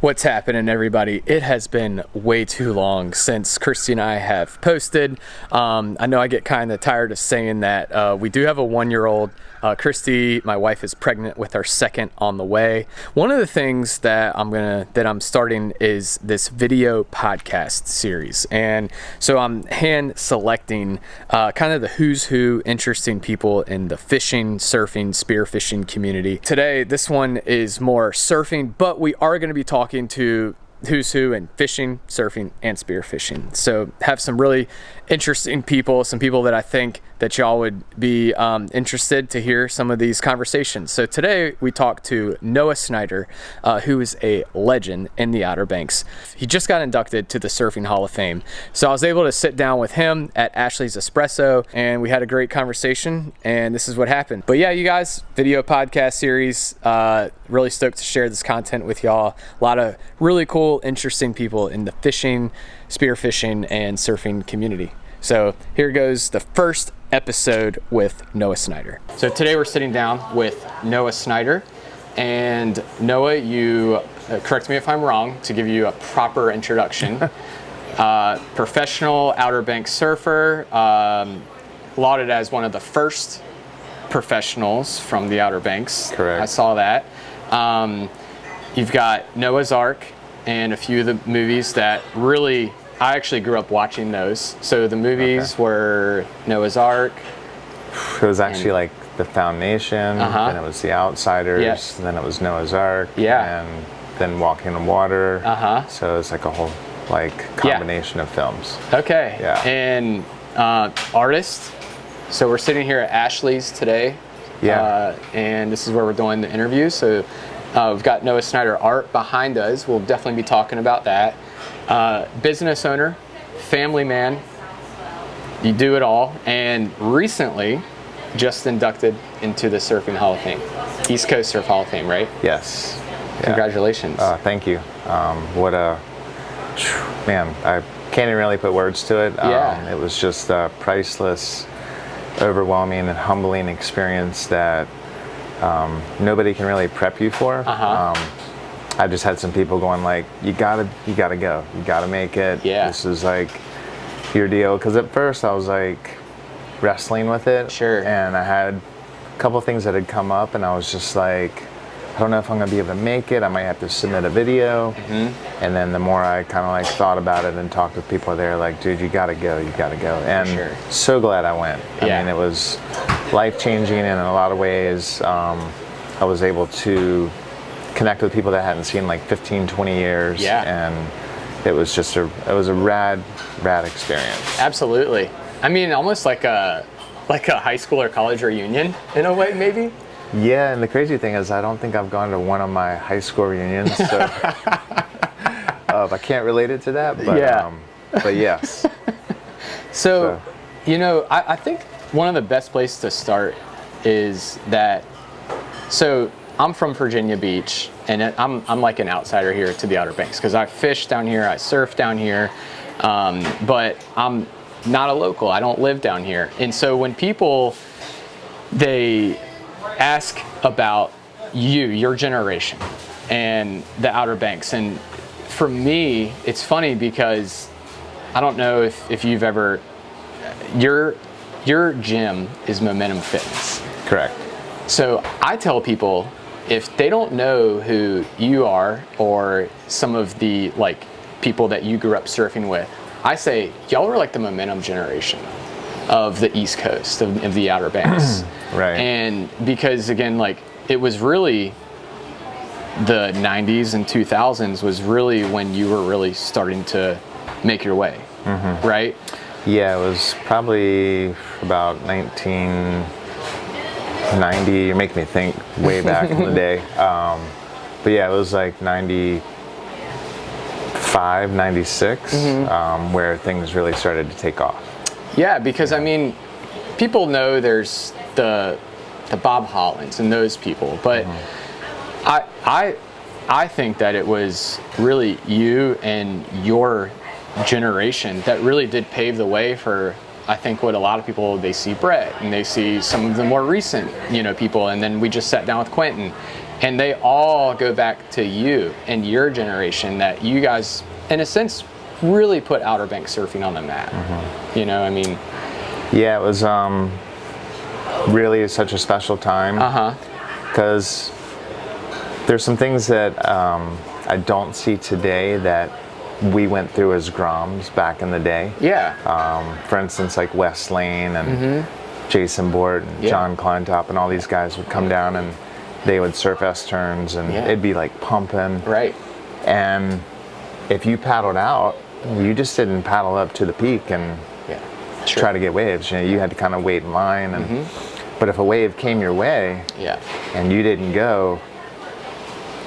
What's happening, everybody? It has been way too long since Christy and I have posted. I know I get kind of tired of saying that. We do have a 1-year-old. Christy, my wife, is pregnant with our second on the way. One of the things that I'm starting is this video podcast series, and so I'm hand selecting kind of the who's who interesting people in the fishing, surfing, spearfishing community. Today, this one is more surfing, but we are going to be talking to who's who in fishing, surfing, and spearfishing. So have some really interesting people, some people that I think that y'all would be interested to hear some of these conversations. So today we talked to Noah Snyder, who is a legend in the Outer Banks. He just got inducted to the Surfing Hall of Fame. So I was able to sit down with him at Ashley's Espresso, and we had a great conversation, and this is what happened. But yeah, you guys, video podcast series, really stoked to share this content with y'all. A lot of really cool, interesting people in the fishing, spearfishing, and surfing community. So here goes the first episode with Noah Snyder. So today we're sitting down with Noah Snyder, and Noah, you correct me if I'm wrong, to give you a proper introduction. Professional Outer Banks surfer, lauded as one of the first professionals from the Outer Banks. Correct. I saw that. You've got Noah's Ark and a few of the movies that really, I actually grew up watching those. So the movies were Noah's Ark. It was actually like The Foundation, then it was The Outsiders, and then it was Noah's Ark, and then Walking on Water. So it's like a whole combination of films. Okay. Yeah. And artist. So we're sitting here at Ashley's today. Yeah. And this is where we're doing the interview. So we've got Noah Snyder art behind us. We'll definitely be talking about that. Business owner, family man, you do it all, and recently just inducted into the Surfing Hall of Fame, East Coast Surf Hall of Fame, right? Yes. Congratulations. Thank you. What a, man, I can't even really put words to it. It was just a priceless, overwhelming, and humbling experience that nobody can really prep you for. I just had some people going like, you gotta go, you gotta make it. This is like your deal. Because at first I was like wrestling with it. Sure. And I had a couple things that had come up, and I was just like, I don't know if I'm gonna be able to make it. I might have to submit a video. And then the more I kind of like thought about it and talked with people there, like, dude, you gotta go. And so glad I went. I mean, it was life-changing in a lot of ways. I was able to connect with people that I hadn't seen like 15, 20 years. And it was just a rad experience. Absolutely. I mean, almost like a high school or college reunion in a way, maybe. Yeah, and the crazy thing is I don't think I've gone to one of my high school reunions, so I can't relate it to that, but yes. So, you know, I think one of the best places to start is that, so I'm from Virginia Beach, and I'm like an outsider here to the Outer Banks because I fish down here, I surf down here, but I'm not a local. I don't live down here. And so when people, they ask about your generation and the Outer Banks, and for me, it's funny because I don't know if you've ever, your gym is Momentum Fitness. Correct. So I tell people, if they don't know who you are or some of the like people that you grew up surfing with, I say y'all were like the Momentum generation of the East Coast of the Outer Banks. Right. And because again, like it was really the 90s and 2000s was really when you were really starting to make your way, right? Yeah, it was probably about 1990. You're making me think way back in the day. But yeah, it was like 95, 96, where things really started to take off. Yeah, because I mean, people know there's the Bob Hollands and those people, but I think that it was really you and your generation that really did pave the way for, I think, what a lot of people, they see Brett and they see some of the more recent, people, and then we just sat down with Quentin, And they all go back to you and your generation that you guys, in a sense, really put Outer Banks surfing on the map. You know, I mean. Yeah, it was really such a special time. Because there's some things that I don't see today that we went through as Groms back in the day. Yeah. For instance, like Wes Lane and Jason Bort and John Kleintop and all these guys would come down and they would surf S-turns and it'd be like pumping. Right. And if you paddled out, you just didn't paddle up to the peak and try to get waves. You know, you had to kind of wait in line. And but if a wave came your way and you didn't go,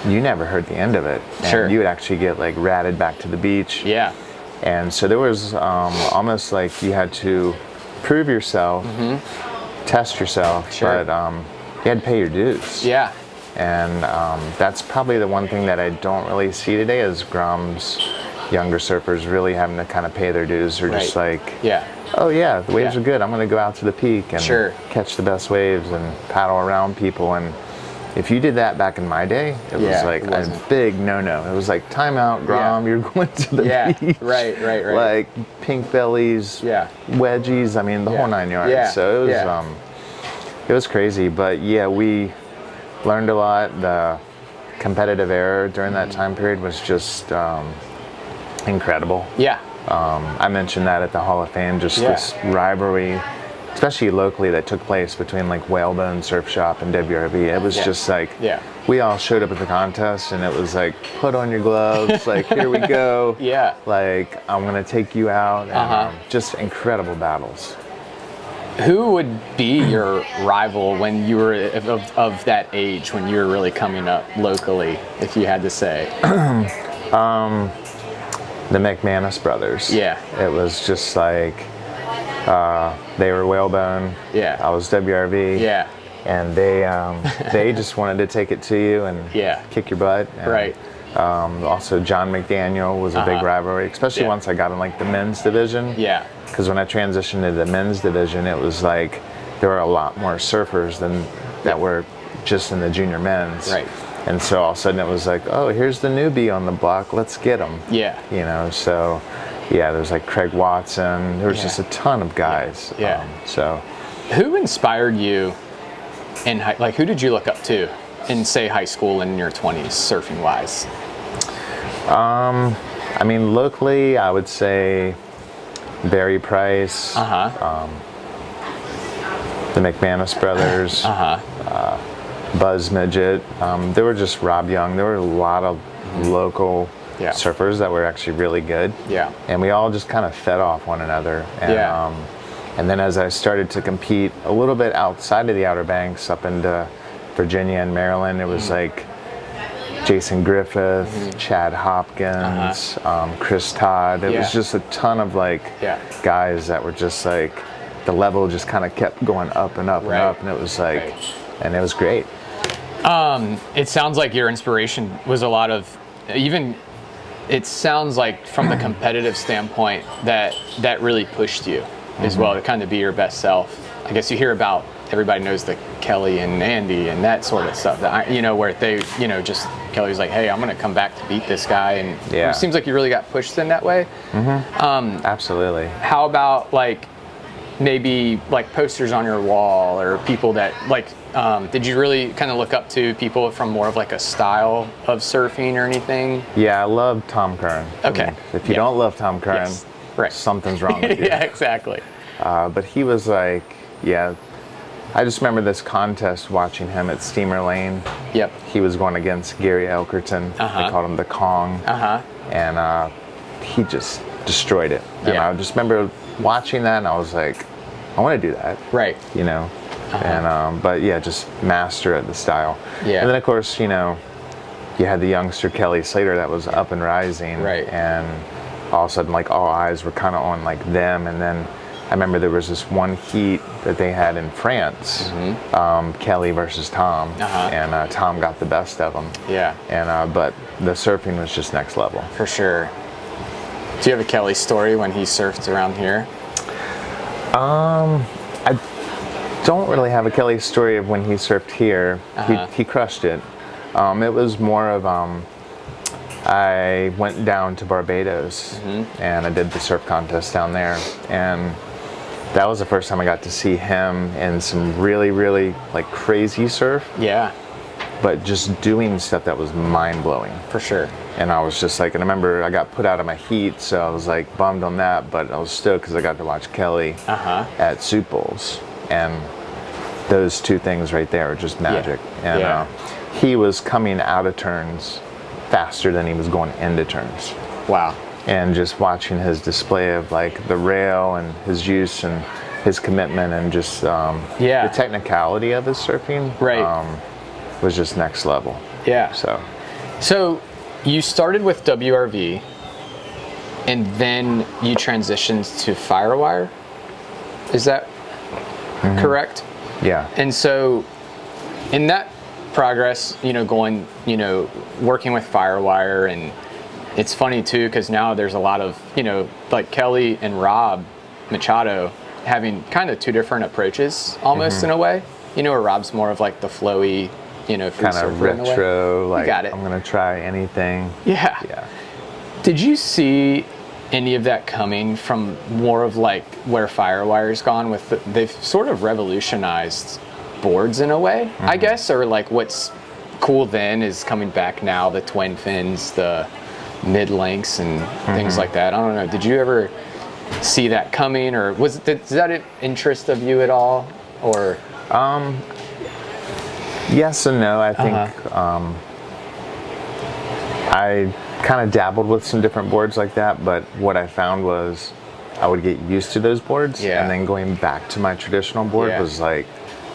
you never heard the end of it. And you would actually get like ratted back to the beach. Yeah. And so there was almost like you had to prove yourself, test yourself, but you had to pay your dues. Yeah. And that's probably the one thing that I don't really see today is Groms, younger surfers really having to kind of pay their dues or just like, oh yeah, the waves are good. I'm going to go out to the peak and catch the best waves and paddle around people. And if you did that back in my day, it was like a big no-no. It was like, time out, Grom, you're going to the beach. Right. Like pink bellies, wedgies, I mean the whole 9 yards. So it was crazy. But yeah, we learned a lot. The competitive era during that time period was just incredible. I mentioned that at the Hall of Fame, just this rivalry, especially locally, that took place between like Whalebone Surf Shop and WRB. It was just like, we all showed up at the contest and it was like, put on your gloves, like, here we go. Like, I'm going to take you out. And just incredible battles. Who would be your rival when you were of that age, when you were really coming up locally, if you had to say? The McManus brothers. It was just like, they were Whalebone. I was WRV. And they just wanted to take it to you and kick your butt. And, also, John McDaniel was a big rivalry, especially once I got in like the men's division. Because when I transitioned to the men's division, it was like there were a lot more surfers than that were just in the junior men's. And so all of a sudden it was like, oh, here's the newbie on the block, let's get him. You know, so there was like Craig Watson. There was just a ton of guys. So, who inspired you in like who did you look up to in say high school and in your 20s surfing wise? I mean, locally, I would say Barry Price, the McManus brothers, Buzz Midget. There were just Rob Young. There were a lot of local surfers that were actually really good. And we all just kind of fed off one another. And, and then as I started to compete a little bit outside of the Outer Banks, up into Virginia and Maryland, it was like Jason Griffith, Chad Hopkins, Chris Todd. It was just a ton of like guys that were just like, the level just kind of kept going up and up and up. And it was like, and it was great. It sounds like your inspiration was a lot of, even, it sounds like from the competitive standpoint that really pushed you as well to kind of be your best self. I guess you hear about, everybody knows the Kelly and Andy and that sort of stuff, that you know, where they, you know, just Kelly's like, hey, I'm going to come back to beat this guy. And it seems like you really got pushed in that way. Absolutely. How about like maybe like posters on your wall or people that like, did you really kind of look up to people from more of like a style of surfing or anything? Yeah, I love Tom Curran. Okay. I mean, if you don't love Tom Curran, something's wrong with you. Exactly. But he was like, I just remember this contest watching him at Steamer Lane. He was going against Gary Elkerton. They called him the Kong. And he just destroyed it. And I just remember watching that and I was like, I want to do that. You know? And but yeah, just master at the style. And then of course, you know, you had the youngster Kelly Slater that was up and rising. And all of a sudden, like all eyes were kind of on like them. And then I remember there was this one heat that they had in France, Kelly versus Tom, and Tom got the best of them. And but the surfing was just next level. For sure. Do you have a Kelly story when he surfed around here? I don't really have a Kelly story of when he surfed here. He crushed it. It was more of I went down to Barbados and I did the surf contest down there, and that was the first time I got to see him in some really, really like crazy surf. Yeah. But just doing stuff that was mind blowing. For sure. And I was just like, and I remember I got put out of my heat, so I was like bummed on that, but I was stoked because I got to watch Kelly at Soup Bowls, and those two things right there are just magic. And he was coming out of turns faster than he was going into turns. Wow. And just watching his display of like the rail and his use and his commitment and just the technicality of his surfing was just next level. Yeah. So you started with WRV and then you transitioned to Firewire. Is that correct? Yeah. And so in that progress, going, working with Firewire, and it's funny too, because now there's a lot of, like Kelly and Rob Machado having kind of two different approaches almost in a way, where Rob's more of like the flowy, kind of retro, like I'm going to try anything. Yeah. Did you see any of that coming from more of like where Firewire's gone with they've sort of revolutionized boards in a way, I guess, or like what's cool then is coming back now, the twin fins, the mid lengths and things like that. I don't know, did you ever see that coming, or is that an interest of you at all, or yes and no. I think I kind of dabbled with some different boards like that, but what I found was I would get used to those boards, and then going back to my traditional board was like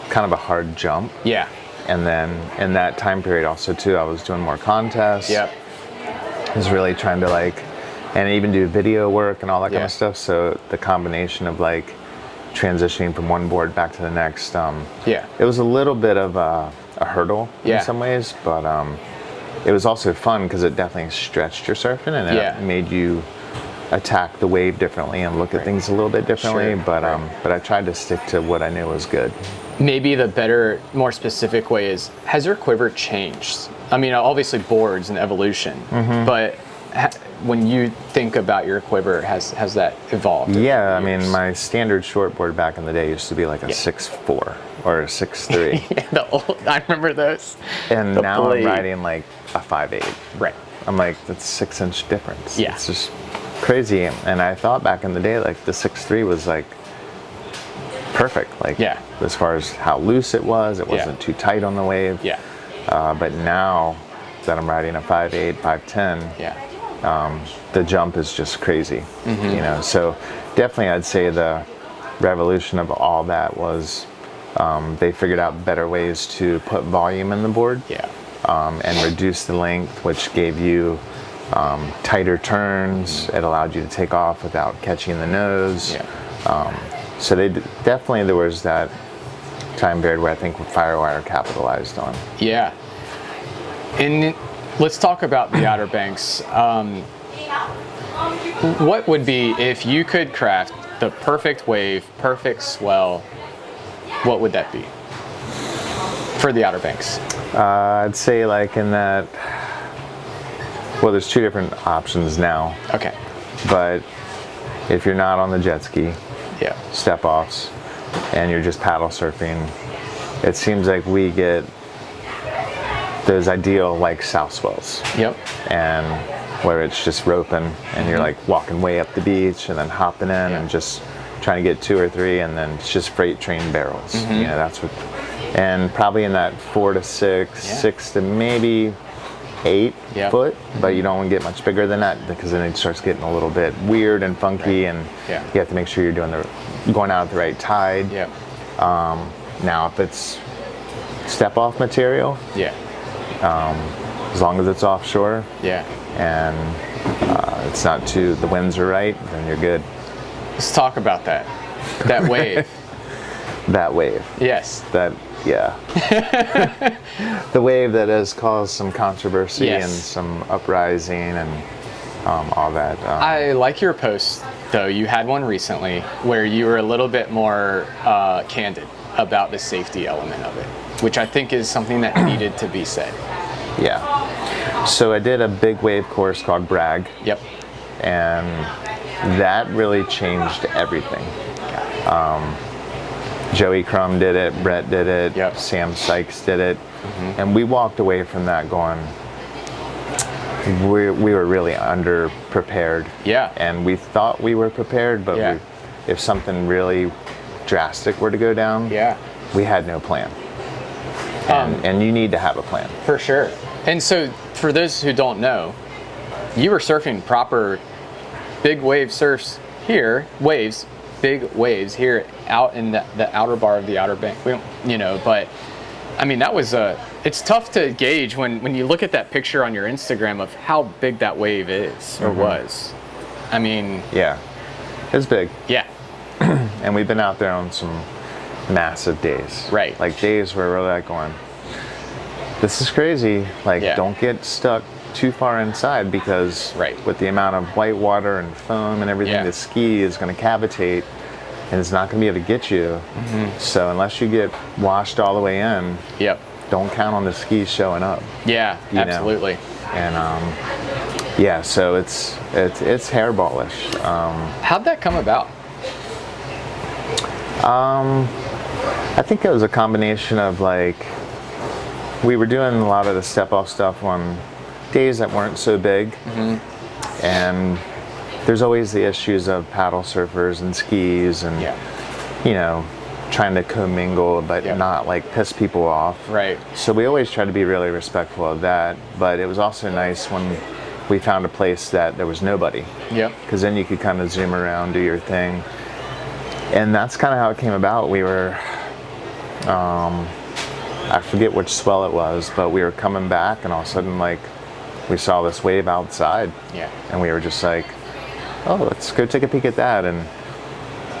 kind of a hard jump. Yeah. And then in that time period also too, I was doing more contests. Yep. I was really trying to like, and even do video work and all that kind of stuff. So the combination of like transitioning from one board back to the next, it was a little bit of a hurdle in some ways, but it was also fun because it definitely stretched your surfing, and it made you attack the wave differently and look at things a little bit differently. But I tried to stick to what I knew was good. Maybe the better, more specific way is, has your quiver changed? I mean, obviously boards and evolution, but when you think about your quiver, has that evolved? Yeah, I mean, my standard shortboard back in the day used to be like a 6'4" or a 6'3". I remember those. And now I'm riding like a 5'8". Right. I'm like, that's 6 inch difference. Yeah. It's just crazy. And I thought back in the day, like the 6'3" was like perfect. Like as far as how loose it wasn't too tight on the wave. Yeah. But now that I'm riding a 5'8", 5'10", the jump is just crazy. So definitely I'd say the revolution of all that was they figured out better ways to put volume in the board. And reduce the length, which gave you tighter turns. It allowed you to take off without catching the nose. So definitely there was that time period where I think Firewire capitalized on. Yeah. And let's talk about the Outer Banks. What would be, if you could craft the perfect wave, perfect swell, what would that be for the Outer Banks? I'd say like in that, well, there's two different options now. Okay. But if you're not on the jet ski, step offs, and you're just paddle surfing, it seems like we get those ideal like south swells. And where it's just roping and you're like walking way up the beach and then hopping in and just trying to get 2 or 3, and then it's just freight train barrels. That's what, and probably in that 4 to 6, 6 to maybe 8 foot, but you don't want to get much bigger than that because then it starts getting a little bit weird and funky, and you have to make sure you're going out at the right tide. Now if it's step off material, as long as it's offshore, and it's not too, the winds are right, then you're good. Let's talk about that wave. That wave. Yes. The wave that has caused some controversy and some uprising and all that. I like your post, though. You had one recently where you were a little bit more candid about the safety element of it, which I think is something that needed to be said. Yeah. So I did a big wave course called Bragg. Yep. And that really changed everything. Joey Crum did it, Brett did it, yep. Sam Sykes did it, and we walked away from that going, we were really underprepared. Yeah. And we thought we were prepared, but yeah. If something really drastic were to go down, yeah. we had no plan. And you need to have a plan. For sure. And so for those who don't know, you were surfing proper big wave surfs here, big waves here out in the outer bar of the Outer Bank. We don't, you know, but I mean, that was it's tough to gauge when you look at that picture on your Instagram of how big that wave is or was. I mean, yeah, it's big. Yeah. And we've been out there on some massive days. Right. Like days where we're like going, this is crazy. Like, don't get stuck too far inside because with the amount of white water and foam and everything, the ski is going to cavitate and it's not going to be able to get you. So unless you get washed all the way in, don't count on the skis showing up. Yeah, absolutely. Know? And yeah, so it's hairballish. How'd that come about? I think it was a combination of like, we were doing a lot of the step off stuff on days that weren't so big, and there's always the issues of paddle surfers and skis and you know, trying to commingle but not like piss people off. Right. So we always try to be really respectful of that, but it was also nice when we found a place that there was nobody. Yep. Because then you could kind of zoom around, do your thing. And that's kind of how it came about. We were, I forget which swell it was, but we were coming back and all of a sudden like we saw this wave outside. Yeah. And we were just like, oh, let's go take a peek at that. And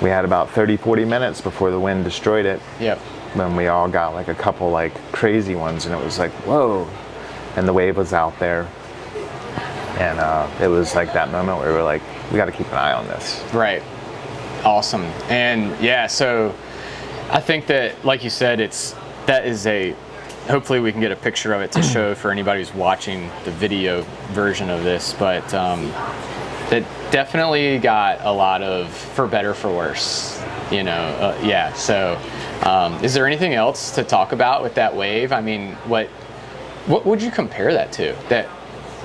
we had about 30-40 minutes before the wind destroyed it. Yep. When we all got like a couple like crazy ones and it was like, whoa. And the wave was out there. And it was like that moment where we were like, we got to keep an eye on this. Right. Awesome. And yeah, so I think that, like you said, hopefully we can get a picture of it to show for anybody who's watching the video version of this, but it definitely got a lot of for better, for worse, you know, yeah. So is there anything else to talk about with that wave? I mean, what would you compare that to that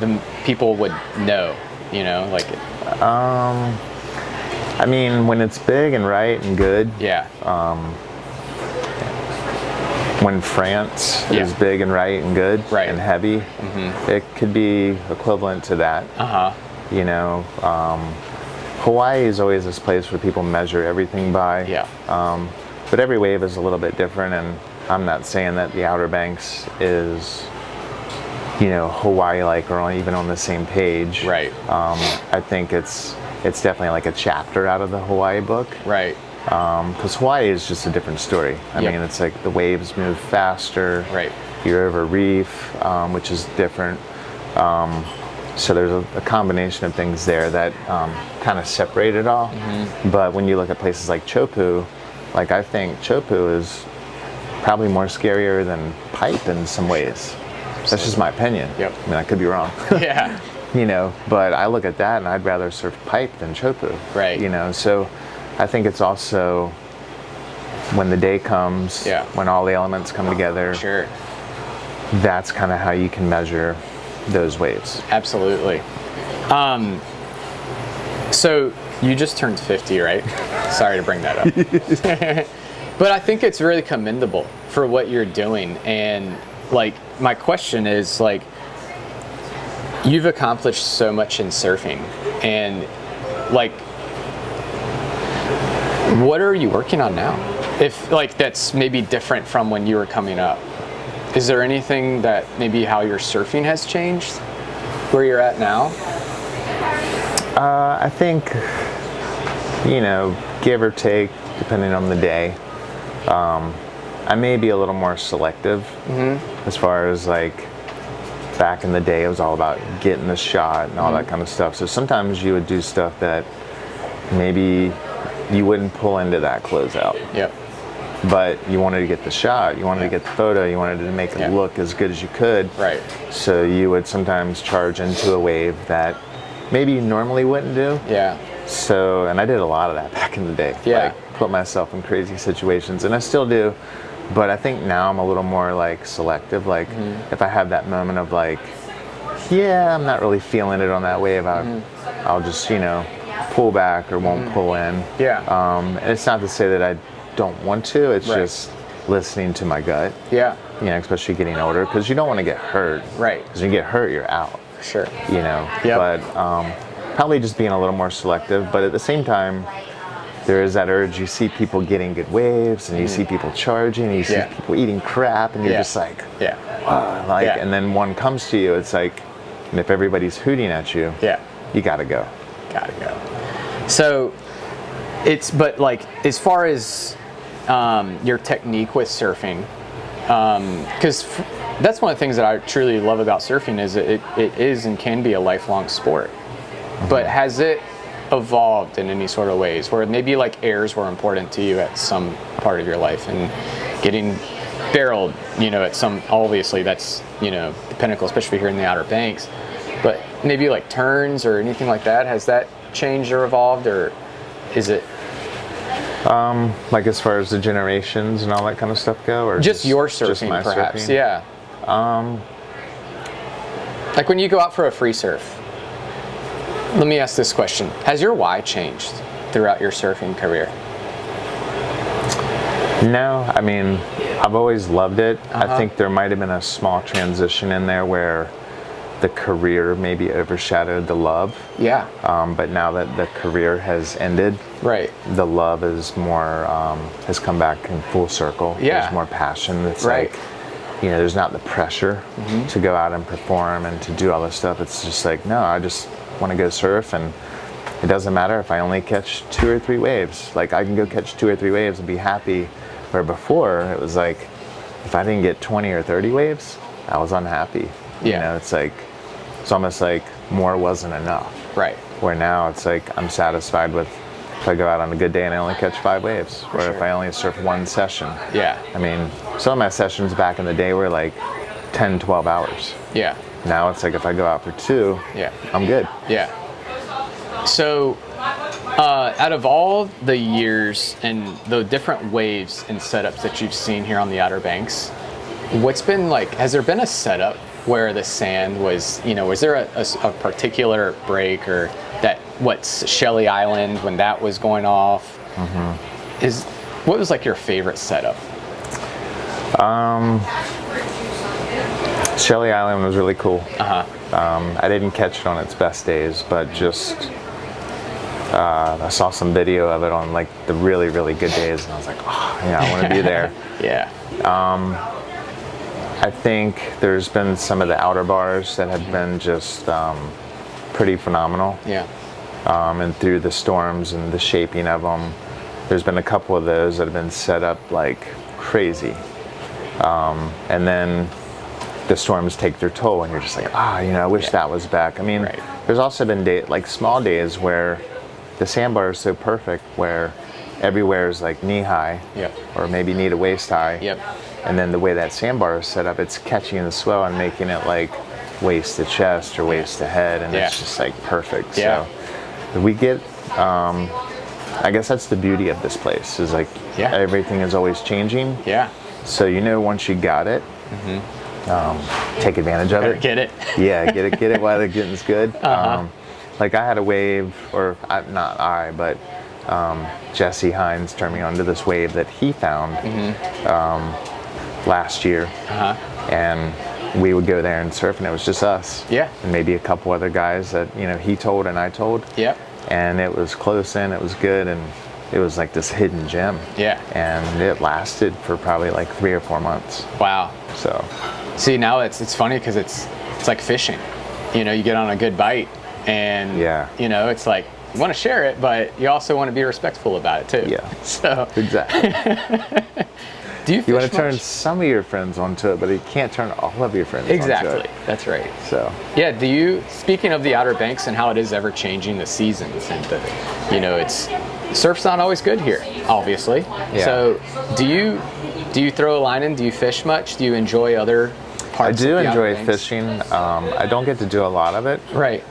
the people would know, you know, like I mean, when it's big and right and good. Yeah. When France is big and right and good and heavy, it could be equivalent to that. You know, Hawaii is always this place where people measure everything by. Yeah. But every wave is a little bit different, and I'm not saying that the Outer Banks is, you know, Hawaii-like or even on the same page. Right. I think it's definitely like a chapter out of the Hawaii book. Right. Because Hawaii is just a different story. I mean, it's like the waves move faster. Right. You're over reef, which is different. So there's a combination of things there that kind of separate it all. But when you look at places like Chopu, like I think Chopu is probably more scarier than Pipe in some ways. That's just my opinion. Yep. I mean, I could be wrong. Yeah. You know, but I look at that and I'd rather surf Pipe than Chopu. Right. You know, so I think it's also when the day comes, when all the elements come together. Sure. That's kind of how you can measure those waves. Absolutely. So you just turned 50, right? Sorry to bring that up. But I think it's really commendable for what you're doing. And like, my question is like, you've accomplished so much in surfing, and like, what are you working on now? If like, that's maybe different from when you were coming up. Is there anything that maybe how your surfing has changed where you're at now? I think, you know, give or take, depending on the day, I may be a little more selective as far as like, back in the day, it was all about getting the shot and all that kind of stuff. So sometimes you would do stuff that maybe you wouldn't pull into that closeout. Yep. but you wanted to get the shot, you wanted to get the photo, you wanted to make it look as good as you could. Right. So you would sometimes charge into a wave that maybe you normally wouldn't do. Yeah. So, and I did a lot of that back in the day. Yeah. Like, put myself in crazy situations, and I still do. But I think now I'm a little more like selective. Like, if I have that moment of like, yeah, I'm not really feeling it on that wave, I'll just, you know, pull back or won't pull in. Yeah. And it's not to say that I don't want to. It's just listening to my gut. Yeah. You know, especially getting older, because you don't want to get hurt. Right. Because when you get hurt, you're out. Sure. You know. Yep. But probably just being a little more selective. But at the same time, there is that urge. You see people getting good waves, and you see people charging, and you see people eating crap, and you're just like, and then one comes to you. It's like, and if everybody's hooting at you, you gotta go. Gotta go. So but like, as far as your technique with surfing, because that's one of the things that I truly love about surfing is it is and can be a lifelong sport. But has it evolved in any sort of ways where maybe like airs were important to you at some part of your life, and getting barreled, you know, at some, obviously that's, you know, the pinnacle, especially here in the Outer Banks, but maybe like turns or anything like that, has that changed or evolved, or is it like as far as the generations and all that kind of stuff go, or just your surfing, just my perhaps? surfing? Yeah. Like when you go out for a free surf, let me ask this question. Has your why changed throughout your surfing career? No, I mean, I've always loved it. I think there might have been a small transition in there where the career maybe overshadowed the love. Yeah. But now that the career has ended, the love is more, has come back in full circle. Yeah. There's more passion. It's like, you know, there's not the pressure to go out and perform and to do all this stuff. It's just like, no, I just want to go surf, and it doesn't matter if I only catch 2 or 3 waves. Like, I can go catch 2 or 3 waves and be happy. Where before it was like, if I didn't get 20 or 30 waves, I was unhappy. You know, it's like, it's almost like more wasn't enough. Right. Where now it's like, I'm satisfied with if I go out on a good day and I only catch 5 waves, or if I only surf 1 session. Yeah. I mean, some of my sessions back in the day were like 10, 12 hours. Yeah. Now it's like, if I go out for 2, I'm good. Yeah. So, out of all the years and the different waves and setups that you've seen here on the Outer Banks, what's been like, has there been a setup where the sand was, you know, was there a particular break, or that, what's Shelly Island when that was going off? What was like your favorite setup? Shelly Island was really cool. I didn't catch it on its best days, but just I saw some video of it on like the really, really good days, and I was like, oh, yeah, I want to be there. I think there's been some of the outer bars that have been just pretty phenomenal. And through the storms and the shaping of them, there's been a couple of those that have been set up like crazy. And then the storms take their toll, and you're just like, you know, I wish that was back. I mean, there's also been like small days where the sandbar is so perfect, where everywhere is like knee high, or maybe knee to waist high. And then the way that sandbar is set up, it's catching the swell and making it like waist to chest or waist to head, and it's just like perfect. So we get, I guess that's the beauty of this place, is like everything is always changing. So, you know, once you got it, take advantage of it. Get it. Get it while the getting's good. Like I had a wave, or not I, but Jesse Hines turned me onto this wave that he found last year, and we would go there and surf, and it was just us, and maybe a couple other guys that, you know, he told and I told, and it was close in, it was good, and it was like this hidden gem, and it lasted for probably like 3 or 4 months. Wow. So, see, now it's funny because it's like fishing. You know, you get on a good bite, and you know, it's like you want to share it, but you also want to be respectful about it too. So exactly. Do you want to turn some of your friends onto it, but you can't turn all of your friends onto it. That's right. So do you, speaking of the Outer Banks and how it is ever changing, the seasons, and the, you know, it's surf's not always good here, obviously. Yeah. So do you throw a line in? Do you fish much? Do you enjoy other parts? I do of the enjoy outer fishing. I don't get to do a lot of it. Right.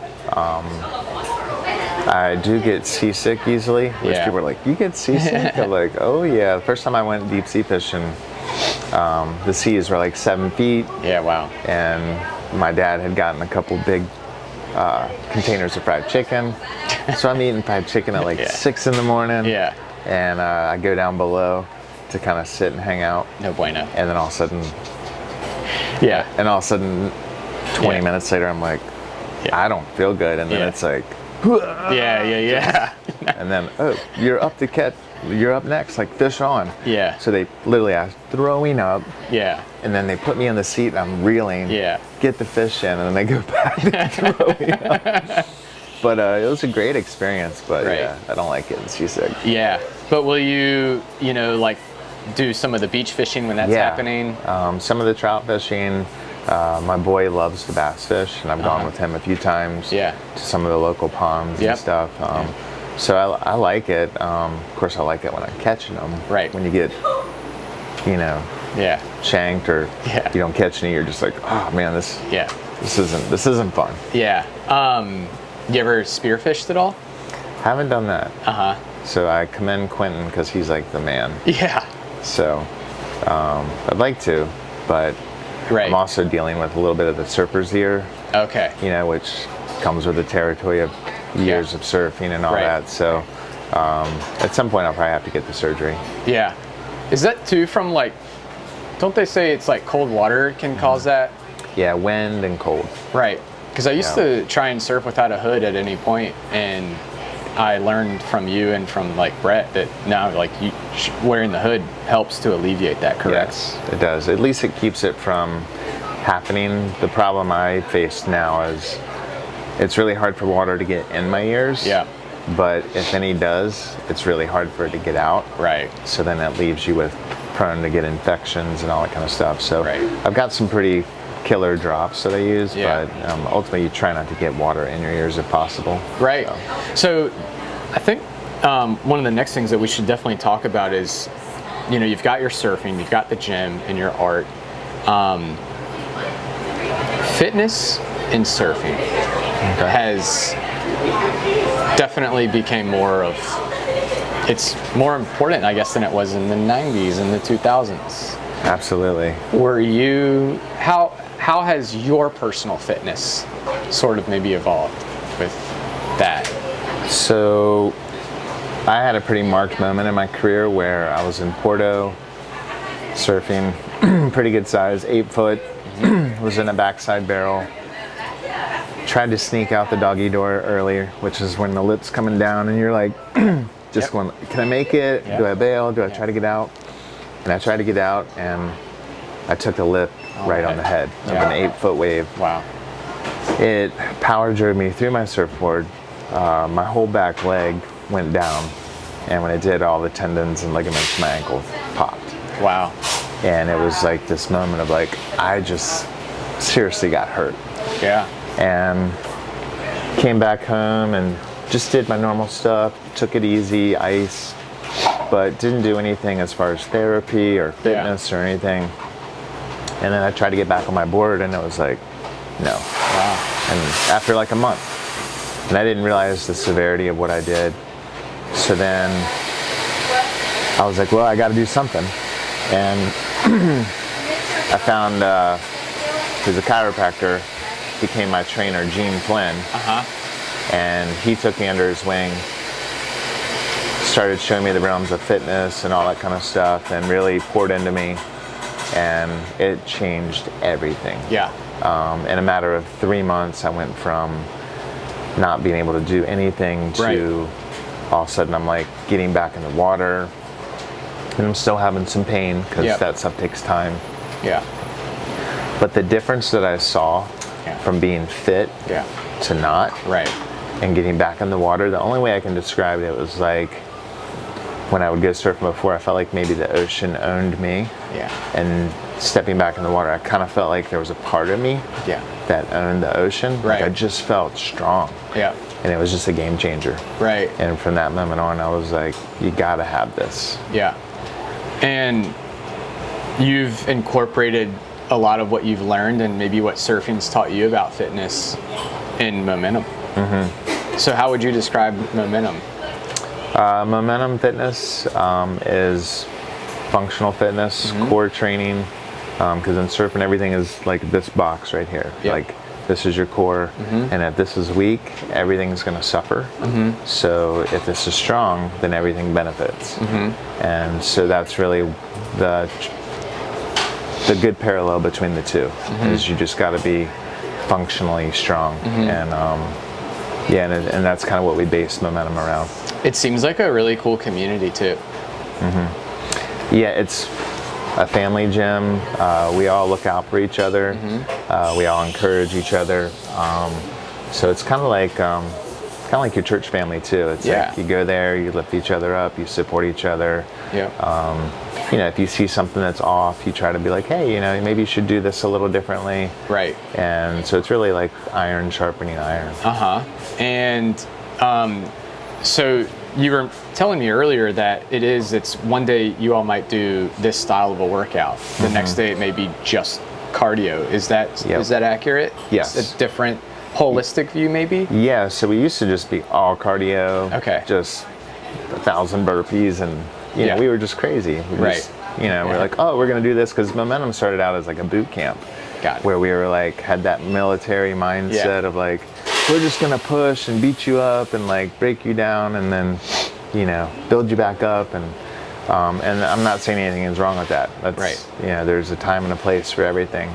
I do get seasick easily, which Yeah. people are like, you get seasick? I'm like, oh yeah. The first time I went deep sea fishing, the seas were like 7 feet. Yeah, wow. And my dad had gotten a couple big containers of fried chicken. So I'm eating fried chicken at like Yeah. 6 in the morning. Yeah. And I go down below to kind of sit and hang out. No bueno. And then all of a sudden, Yeah. 20 Yeah. minutes later, I'm like, Yeah. I don't feel good. And then Yeah. it's like, Yeah. and then, oh, you're up to catch, you're up next, like fish on. Yeah. So they literally are throwing up, Yeah. and then they put me in the seat and I'm reeling, Yeah. get the fish in, and then they go back to throwing up. But it was a great experience, but Right. yeah, I don't like getting seasick. Yeah. But will you, like do some of the beach fishing when that's happening? Some of the trout fishing. My boy loves to bass fish, and I've gone with him a few times Yeah. to some of the local ponds Yep. and stuff. So I like it. Of course, I like it when I'm catching them. Right. When you get, Yeah. shanked or Yeah. you don't catch any, you're just like, oh man, this Yeah. isn't fun. Yeah. You ever spearfished at all? Haven't done that. Uh-huh. So I commend Quentin because he's like the man. Yeah. So I'd like to, but Right. I'm also dealing with a little bit of the surfer's ear, Okay. which comes with the territory of years of surfing and all Right. that. So at some point I'll probably have to get the surgery. Yeah. Is that too from don't they say it's like cold water can cause that? Yeah, wind and cold. Right. Because I used to try and surf without a hood at any point, and I learned from you and from Brett that now wearing the hood helps to alleviate that, correct? Yes, it does. At least it keeps it from happening. The problem I face now is it's really hard for water to get in my ears. Yeah. But if any does, it's really hard for it to get out. Right. So then that leaves you with prone to get infections and all that kind of stuff. So Right. I've got some pretty killer drops that I use, Yeah. but ultimately you try not to get water in your ears if possible. Right. So I think one of the next things that we should definitely talk about is, you've got your surfing, you've got the gym and your art. Fitness in surfing has definitely became it's more important, I guess, than it was in the 90s and the 2000s. Absolutely. How has your personal fitness sort of maybe evolved with that? So I had a pretty marked moment in my career where I was in Porto surfing, pretty good size, 8 foot, was in a backside barrel. Tried to sneak out the doggy door earlier, which is when the lip's coming down and you're like, just going, can I make it? Yep. Do I bail? Do I try to get out? And I tried to get out and I took the lip right on the head of an 8 foot wave. Wow. It power drove me through my surfboard. My whole back leg went down, and when it did, all the tendons and ligaments in my ankle popped. Wow. And it was like this moment of I just seriously got hurt. Yeah. And came back home and just did my normal stuff, took it easy, ice, but didn't do anything as far as therapy or fitness or anything. And then I tried to get back on my board and it was like, no. Wow. And after a month, and I didn't realize the severity of what I did. So then I was like, well, I got to do something. And I found, who's a chiropractor, became my trainer, Gene Flynn. And he took me under his wing, started showing me the realms of fitness and all that kind of stuff, and really poured into me. And it changed everything. Yeah. In a matter of 3 months, I went from not being able to do anything to all of a sudden I'm getting back in the water, and I'm still having some pain because that stuff takes time. Yeah. But the difference that I saw from being fit to not, and getting back in the water, the only way I can describe it was when I would go surfing before, I felt like maybe the ocean owned me. Yeah. And stepping back in the water, I kind of felt like there was a part of me that owned the ocean. Right. I just felt strong. Yeah. and it was just a game changer. Right. And from that moment on, I was like, you gotta have this. Yeah. And you've incorporated a lot of what you've learned and maybe what surfing's taught you about fitness in Momentum. So how would you describe Momentum? Momentum fitness is functional fitness, core training, because in surfing everything is like this box right here. Yep. Like this is your core, and if this is weak, everything's going to suffer. So if this is strong, then everything benefits. And so that's really the good parallel between the two, is you just got to be functionally strong. And yeah, and that's kind of what we base Momentum around. It seems like a really cool community too. Yeah, it's a family gym. We all look out for each other. We all encourage each other. So it's kind of like your church family too. It's like you go there, you lift each other up, you support each other. You know, if you see something that's off, you try to be like, hey, you know, maybe you should do this a little differently. Right. And so it's really like iron sharpening iron. And so you were telling me earlier that it's one day you all might do this style of a workout. The next day it may be just cardio. Is that accurate? Yes. It's a different holistic view maybe? Yeah, so we used to just be all cardio. Okay. Just 1,000 burpees, and you know, we were just crazy. We're like, oh, we're gonna do this, because Momentum started out as like a boot camp. Where we were like, had that military mindset of like, we're just gonna push and beat you up and like break you down and then, you know, build you back up. And I'm not saying anything is wrong with that. That's, you know, there's a time and a place for everything.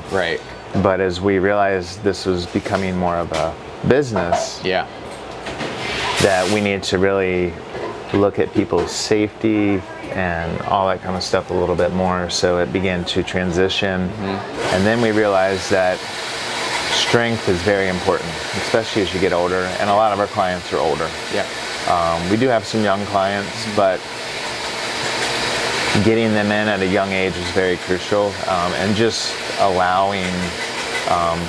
But as we realized this was becoming more of a business, that we need to really look at people's safety and all that kind of stuff a little bit more. So it began to transition. And then we realized that strength is very important, especially as you get older. And a lot of our clients are older. We do have some young clients, but getting them in at a young age is very crucial. And just allowing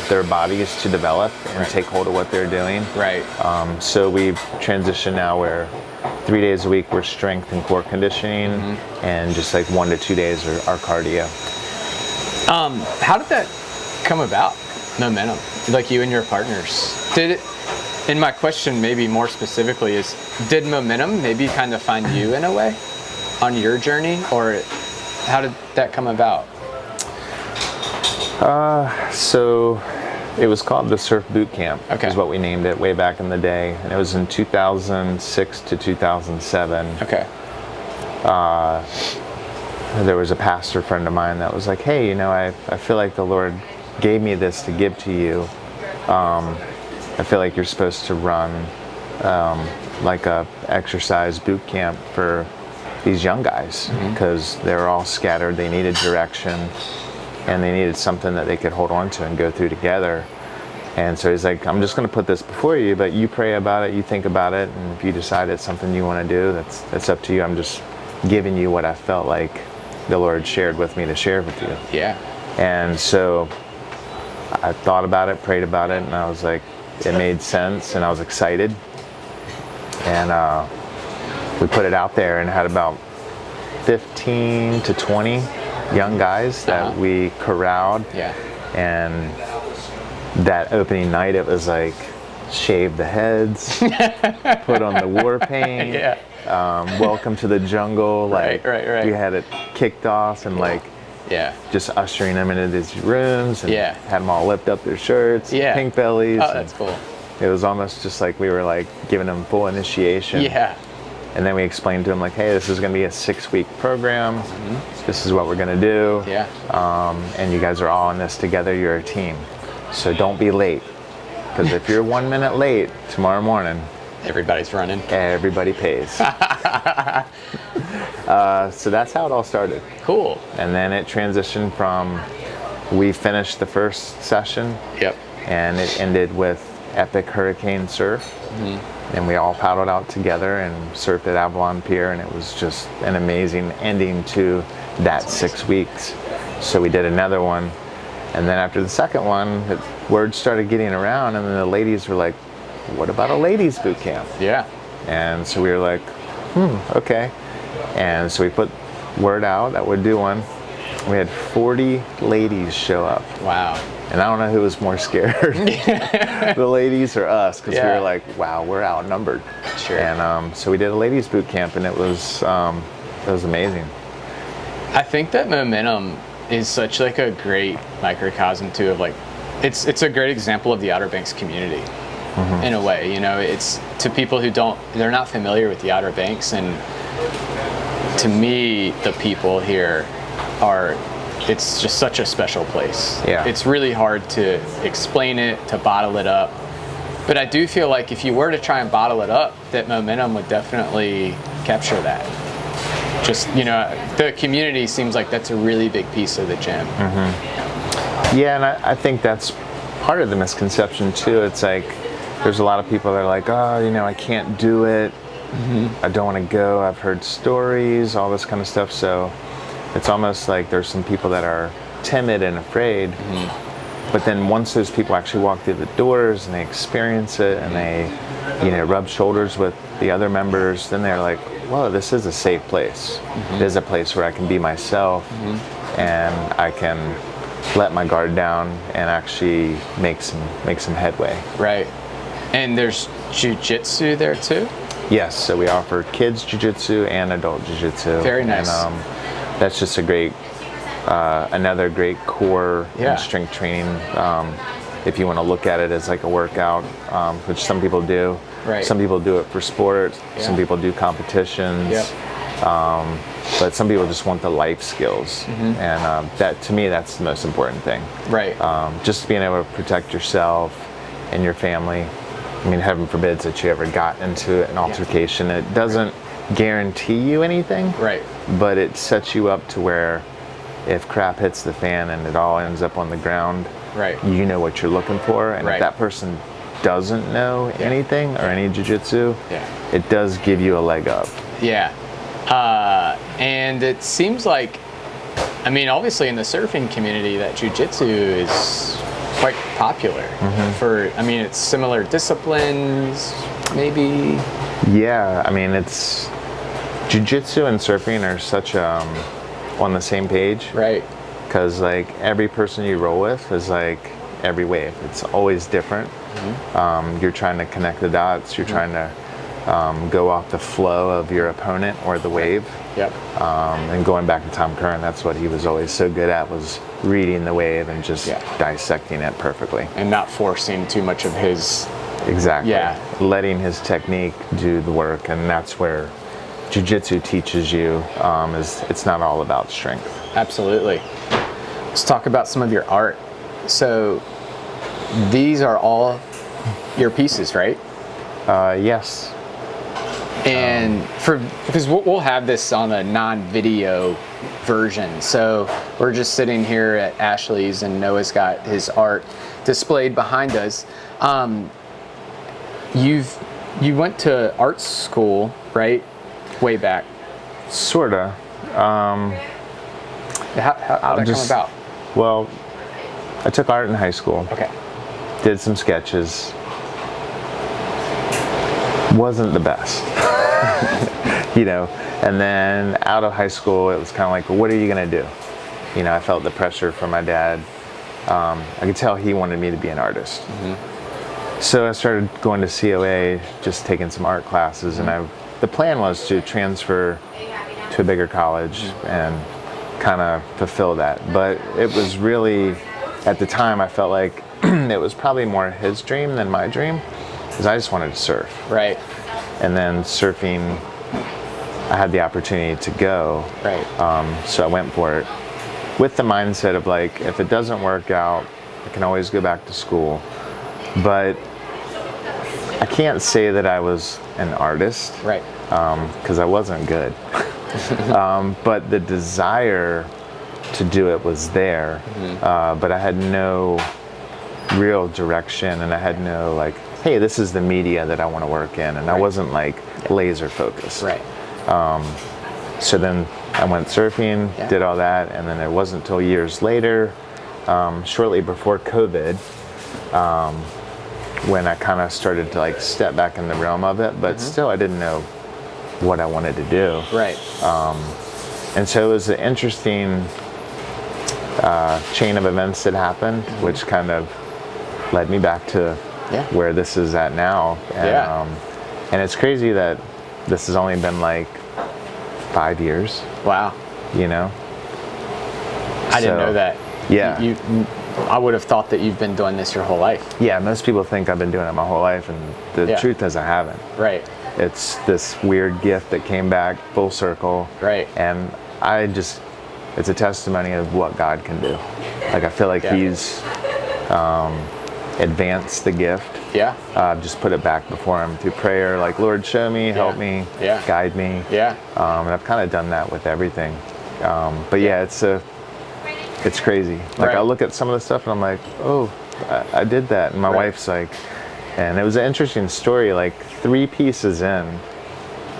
their bodies to develop and take hold of what they're doing. So we've transitioned now where 3 days a week we're strength and core conditioning, and just like 1 to 2 days are cardio. How did that come about, Momentum? Like you and your partners, and my question maybe more specifically is, did Momentum maybe kind of find you in a way on your journey, or how did that come about? So it was called the Surf Boot Camp, is what we named it way back in the day. And it was in 2006 to 2007. There was a pastor friend of mine that was like, hey, you know, I feel like the Lord gave me this to give to you. I feel like you're supposed to run like a exercise boot camp for these young guys, because they were all scattered. They needed direction, and they needed something that they could hold on to and go through together. And so he's like, I'm just going to put this before you, but you pray about it, you think about it, and if you decide it's something you want to do, that's up to you. I'm just giving you what I felt like the Lord shared with me to share with you. And so I thought about it, prayed about it, and I was like, it made sense, and I was excited. And we put it out there and had about 15 to 20 young guys that we corralled. And that opening night, it was like, shave the heads, put on the war paint, welcome to the jungle. Like, we had it kicked off, and like, just ushering them into these rooms, and had them all lift up their shirts, pink bellies. Oh, that's cool. It was almost just like we were like giving them full initiation. And then we explained to them like, hey, this is going to be a 6-week program. This is what we're going to do. And you guys are all in this together. You're a team. So don't be late. Because if you're 1 minute late tomorrow morning, everybody's running. Everybody pays. So that's how it all started. Cool. And then it transitioned from, we finished the first session. And it ended with epic hurricane surf. And we all paddled out together and surfed at Avalon Pier, and it was just an amazing ending to that 6 weeks. So we did another one, and then after the second one, word started getting around, and then the ladies were like, what about a ladies boot camp? Yeah. And so we were like, okay. And so we put word out that we'd do one. We had 40 ladies show up. Wow. And I don't know who was more scared, the ladies or us, because we were like, wow, we're outnumbered. Sure. And so we did a ladies boot camp, and it was amazing. I think that momentum is such like a great microcosm too of like, it's a great example of the Outer Banks community in a way. You know, it's to people who they're not familiar with the Outer Banks, and to me, the people here it's just such a special place. Yeah. It's really hard to explain it, to bottle it up. But I do feel like if you were to try and bottle it up, that momentum would definitely capture that. Just, you know, the community seems like that's a really big piece of the gym. Yeah, and I think that's part of the misconception too. It's like, there's a lot of people that are like, oh, you know, I can't do it. I don't want to go. I've heard stories, all this kind of stuff. So it's almost like there's some people that are timid and afraid. But then once those people actually walk through the doors and they experience it and they, you know, rub shoulders with the other members, then they're like, whoa, this is a safe place. It is a place where I can be myself and I can let my guard down and actually make some headway. Right. And there's jiu-jitsu there too? Yes, so we offer kids jiu-jitsu and adult jiu-jitsu. Very nice. And that's just a great, another great core and strength training. If you want to look at it as like a workout, which some people do. Right. Some people do it for sport. Some people do competitions. But some people just want the life skills. And that, to me, that's the most important thing. Right. Just being able to protect yourself and your family. I mean, heaven forbids that you ever got into an altercation. It doesn't guarantee you anything. Right. But it sets you up to where if crap hits the fan and it all ends up on the ground, right, you know what you're looking for. And if that person doesn't know anything or any jiu-jitsu, it does give you a leg up. Yeah. And it seems like, I mean, obviously in the surfing community, that jiu-jitsu is quite popular for, I mean, it's similar disciplines, maybe. Yeah, I mean, it's jiu-jitsu and surfing are such on the same page. Right. Because like every person you roll with is like every wave. It's always different. You're trying to connect the dots. You're trying to go off the flow of your opponent or the wave. Yep. And going back to Tom Curran, that's what he was always so good at, was reading the wave and just dissecting it perfectly. And not forcing too much of his... Exactly. Yeah. Letting his technique do the work, and that's where jiu-jitsu teaches you, is it's not all about strength. Absolutely. Let's talk about some of your art. So these are all your pieces, right? Yes. And because we'll have this on a non-video version, so we're just sitting here at Ashley's and Noah's got his art displayed behind us. You went to art school, right? Way back. Sorta. How did that come about? Well, I took art in high school. Okay. Did some sketches. Wasn't the best. You know, and then out of high school, it was kind of like, well, what are you going to do? You know, I felt the pressure from my dad. I could tell he wanted me to be an artist. So I started going to COA, just taking some art classes, and the plan was to transfer to a bigger college and kind of fulfill that. But it was really, at the time, I felt like it was probably more his dream than my dream, because I just wanted to surf. Right. And then surfing, I had the opportunity to go. Right. So I went for it with the mindset of like, if it doesn't work out, I can always go back to school. But I can't say that I was an artist. Right. Because I wasn't good. But the desire to do it was there. But I had no real direction, and I had no like, hey, this is the media that I want to work in, and I wasn't like laser focused. Right. So then I went surfing, did all that, and then it wasn't until years later, shortly before COVID, when I kind of started to like step back in the realm of it, but still I didn't know what I wanted to do. Right. And so it was an interesting chain of events that happened, which kind of led me back to where this is at now. And, and it's crazy that this has only been like 5 years. Wow. You know? I didn't know that. Yeah. I would have thought that you've been doing this your whole life. Yeah, most people think I've been doing it my whole life, and the truth is I haven't. Right. It's this weird gift that came back full circle. Right. And it's a testimony of what God can do. Like, I feel like He's advanced the gift. Yeah. Just put it back before Him through prayer. Like, Lord, show me, help me, guide me. Yeah. And I've kind of done that with everything. But yeah, it's crazy. Like, I look at some of the stuff and I'm like, oh, I did that. And my wife's like, and it was an interesting story. Like 3 pieces in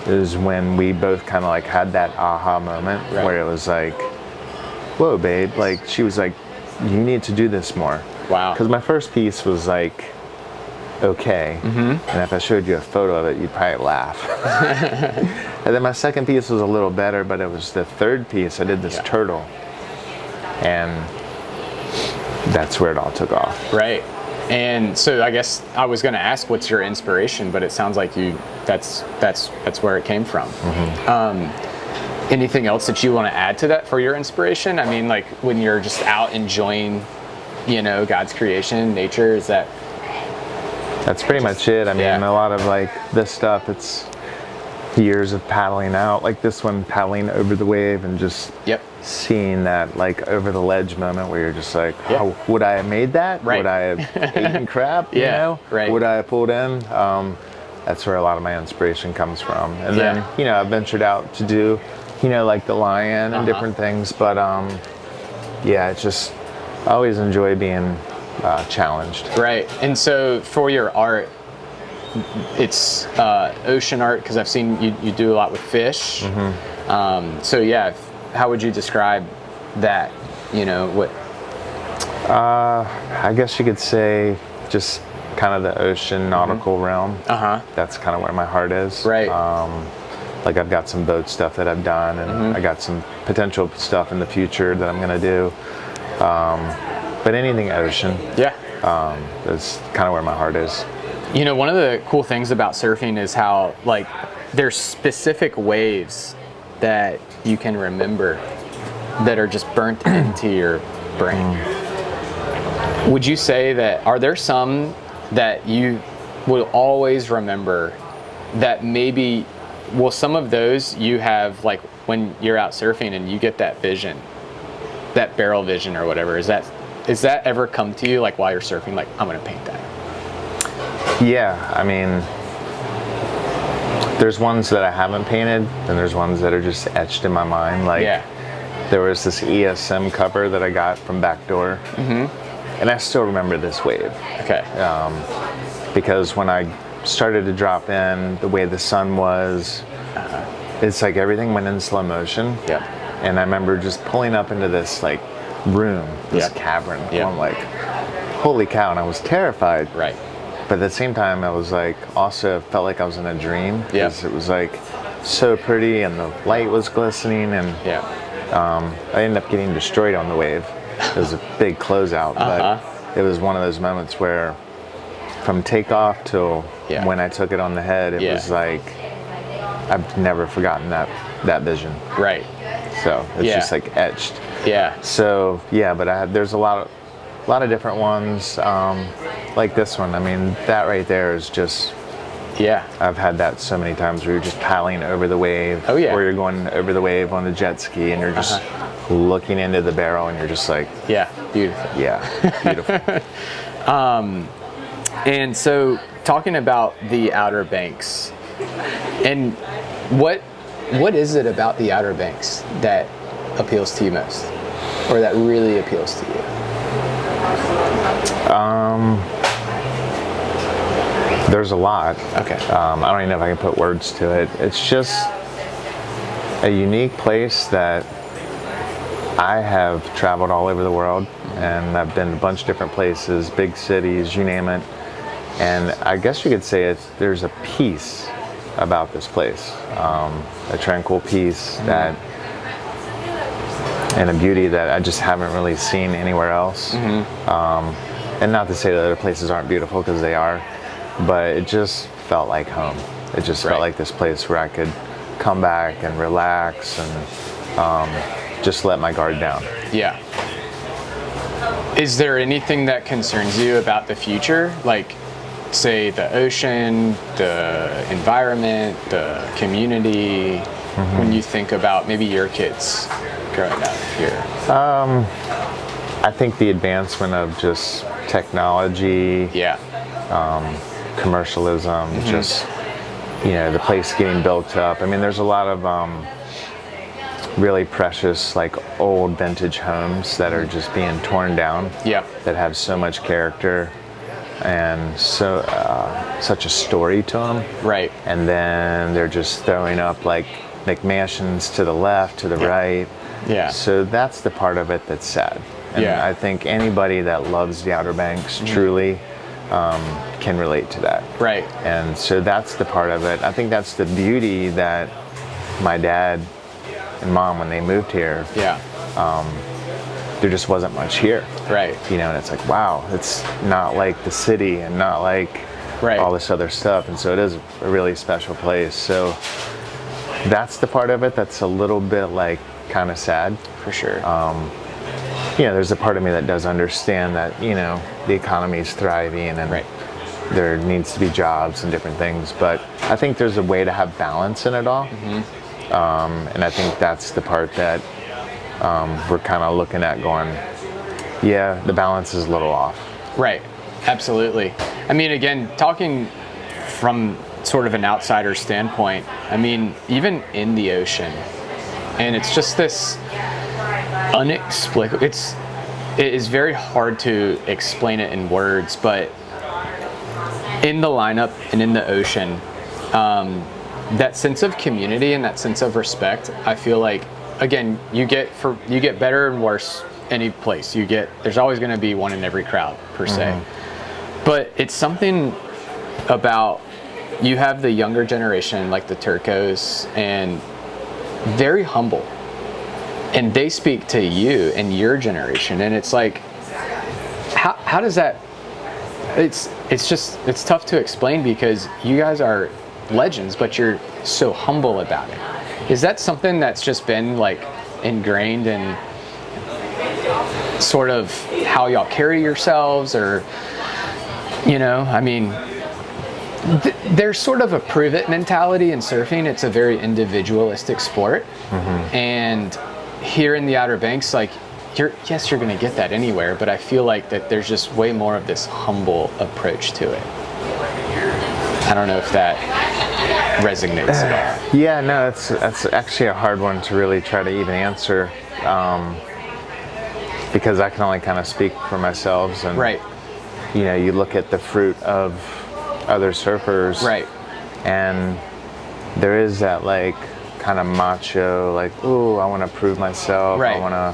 is when we both kind of like had that aha moment where it was like, whoa, babe. Like, she was like, you need to do this more. Wow. Because my first piece was like, okay. And if I showed you a photo of it, you'd probably laugh. And then my second piece was a little better, but it was the third piece. I did this turtle. And that's where it all took off. Right. And so I guess I was going to ask, what's your inspiration? But it sounds like that's where it came from. Anything else that you want to add to that for your inspiration? I mean, like when you're just out enjoying, God's creation, nature, is that? That's pretty much it. I mean, a lot of like this stuff, it's years of paddling out, like this one, paddling over the wave and just seeing that like over the ledge moment where you're just like, oh, would I have made that? Would I have eaten crap? You know? Would I have pulled in? That's where a lot of my inspiration comes from. And then, I've ventured out to do, like the lion and different things. But it's just, I always enjoy being challenged. Right. And so for your art, it's ocean art, because I've seen you do a lot with fish. So how would you describe that? What? I guess you could say just kind of the ocean nautical realm. That's kind of where my heart is. Right. Like I've got some boat stuff that I've done, and I got some potential stuff in the future that I'm gonna do. But anything ocean. That's kind of where my heart is. One of the cool things about surfing is how like there's specific waves that you can remember that are just burnt into your brain. Would you say that, are there some that you will always remember that maybe, some of those you have like when you're out surfing and you get that vision, that barrel vision or whatever, is that ever come to you like while you're surfing, like I'm gonna paint that? Yeah, I mean, there's ones that I haven't painted, and there's ones that are just etched in my mind. Like, there was this ESM cover that I got from Backdoor, and I still remember this wave. Okay. Because when I started to drop in, the way the sun was, it's like everything went in slow motion. And I remember just pulling up into this like room, this cavern. And I'm like, holy cow, and I was terrified. Right. But at the same time, I was like, also felt like I was in a dream. Because it was like so pretty, and the light was glistening, and I ended up getting destroyed on the wave. It was a big closeout, but it was one of those moments where from takeoff till when I took it on the head, it was like, I've never forgotten that vision. Right. So it's just like etched. So but there's a lot of different ones, like this one. I mean, that right there is just, I've had that so many times where you're just paddling over the wave, or you're going over the wave on a jet ski, and you're just looking into the barrel, and you're just like, beautiful. Beautiful. And so talking about the Outer Banks, and what is it about the Outer Banks that appeals to you most, or that really appeals to you? There's a lot. Okay. I don't even know if I can put words to it. It's just a unique place that I have traveled all over the world, and I've been to a bunch of different places, big cities, you name it. And I guess you could say there's a peace about this place, a tranquil peace that, and a beauty that I just haven't really seen anywhere else. And not to say that other places aren't beautiful, because they are, but it just felt like home. It just felt like this place where I could come back and relax and just let my guard down. Yeah. Is there anything that concerns you about the future? Like, say, the ocean, the environment, the community, when you think about maybe your kids growing up here? I think the advancement of just technology, commercialism, just, the place getting built up. I mean, there's a lot of really precious, like, old vintage homes that are just being torn down, that have so much character and so such a story to them. Right. And then they're just throwing up, like, McMansions to the left, to the right. Yeah. So that's the part of it that's sad. And I think anybody that loves the Outer Banks truly can relate to that. Right. And so that's the part of it. I think that's the beauty that my dad and mom, when they moved here, there just wasn't much here. Right. And it's like, wow, it's not like the city and not like all this other stuff. And so it is a really special place. So that's the part of it that's a little bit, like, kind of sad. For sure. There's a part of me that does understand that, the economy is thriving and there needs to be jobs and different things. But I think there's a way to have balance in it all. And I think that's the part that we're kind of looking at going, the balance is a little off. Right. Absolutely. I mean, again, talking from sort of an outsider standpoint, I mean, even in the ocean, and it's just this inexplicable, it is very hard to explain it in words, but in the lineup and in the ocean, that sense of community and that sense of respect, I feel like, again, you get better and worse any place. There's always going to be one in every crowd, per se. But it's something about, you have the younger generation, like the Turcos, and very humble. And they speak to you and your generation, and it's like, how does that, it's tough to explain, because you guys are legends, but you're so humble about it. Is that something that's just been, like, ingrained in sort of how y'all carry yourselves, or, I mean, there's sort of a prove it mentality in surfing. It's a very individualistic sport. And here in the Outer Banks, like, you're going to get that anywhere, but I feel like that there's just way more of this humble approach to it. I don't know if that resonates at all. Yeah, no, that's actually a hard one to really try to even answer, because I can only kind of speak for myself. And you look at the fruit of other surfers, and there is that, like, kind of macho, like, ooh, I want to prove myself, I want to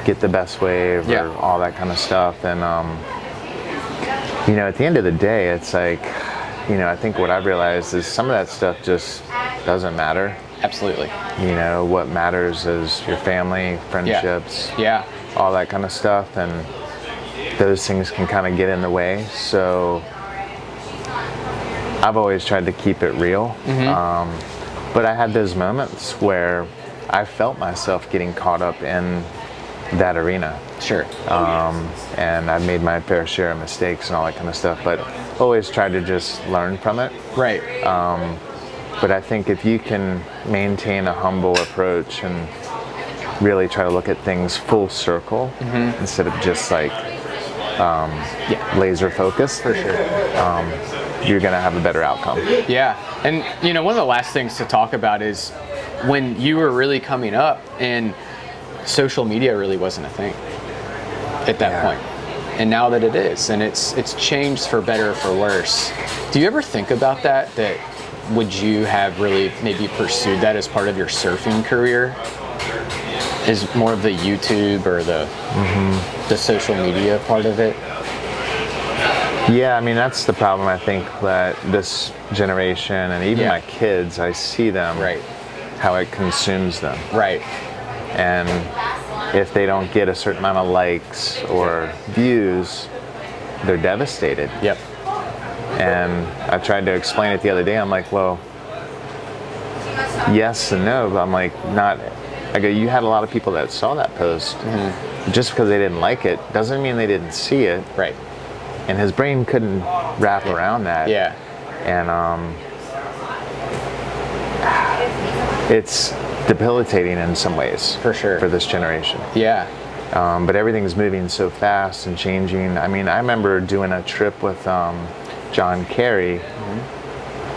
get the best wave, or all that kind of stuff. And at the end of the day, it's like, I think what I've realized is some of that stuff just doesn't matter. Absolutely. What matters is your family, friendships, all that kind of stuff, and those things can kind of get in the way. So I've always tried to keep it real. But I had those moments where I felt myself getting caught up in that arena. Sure. And I've made my fair share of mistakes and all that kind of stuff, but always tried to just learn from it. Right. But I think if you can maintain a humble approach and really try to look at things full circle, instead of just, like, laser focused, for sure, you're going to have a better outcome. Yeah. And, one of the last things to talk about is when you were really coming up and social media really wasn't a thing at that point. And now that it is, and it's changed for better or for worse. Do you ever think about that would you have really maybe pursued that as part of your surfing career? Is more of the YouTube or the social media part of it? Yeah, I mean, that's the problem. I think that this generation and even Yeah. my kids, I see them, Right. how it consumes them. Right. And if they don't get a certain amount of likes or views, they're devastated. Yep. And I tried to explain it the other day. I'm like, well, yes and no, but I'm like, not. I go, you had a lot of people that saw that post. Just because they didn't like it doesn't mean they didn't see it. Right. And his brain couldn't wrap around that. Yeah. And it's debilitating in some ways. For sure. For this generation. Yeah. But everything's moving so fast and changing. I mean, I remember doing a trip with John Kerry,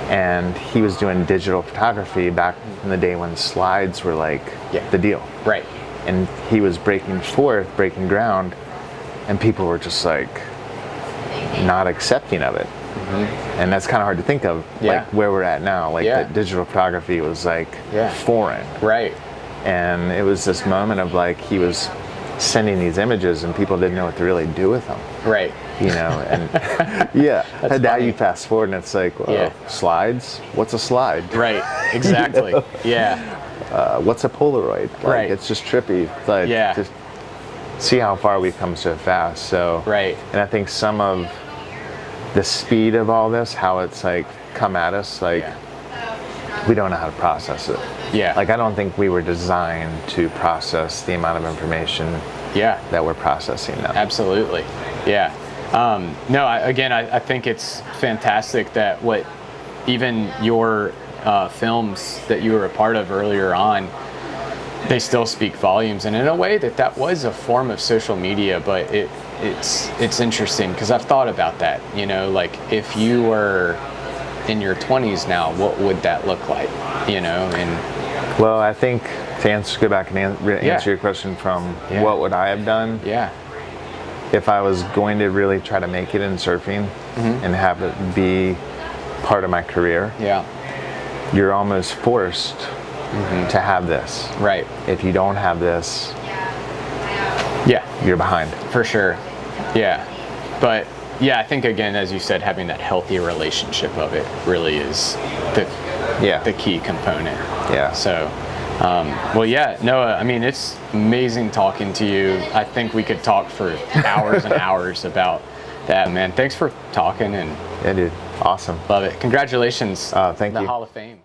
and he was doing digital photography back in the day when slides were like the deal. Right. And he was breaking ground, and people were just like not accepting of it. And that's kind of hard to think of, like where we're at now. Like that digital photography was like foreign. Right. And it was this moment of like he was sending these images and people didn't know what to really do with them. Right. You know, and and now you fast forward and it's like, well, slides? What's a slide? Right. Exactly. You know? Yeah. What's a Polaroid? Like, Right. It's just trippy. Like, just see how far we've come so fast. So, and I think some of the speed of all this, how it's like come at us, like we don't know how to process it. Yeah. Like I don't think we were designed to process the amount of information that we're processing now. Absolutely. Yeah. No, I think it's fantastic that what even your films that you were a part of earlier on, they still speak volumes, and in a way that was a form of social media, but it's interesting because I've thought about that, you know, like if you were in your 20s now, what would that look like, you know? And well, I think to go back and answer your question from what would I have done? If I was going to really try to make it in surfing and have it be part of my career, you're almost forced to have this. Right. If you don't have this, you're behind. For sure. Yeah. But I think again, as you said, having that healthy relationship of it really is the key component. Yeah. So, Noah, I mean, it's amazing talking to you. I think we could talk for hours and hours about that, man. Thanks for talking. And yeah, dude. Awesome. Love it. Congratulations. Thank you. The Hall of Fame.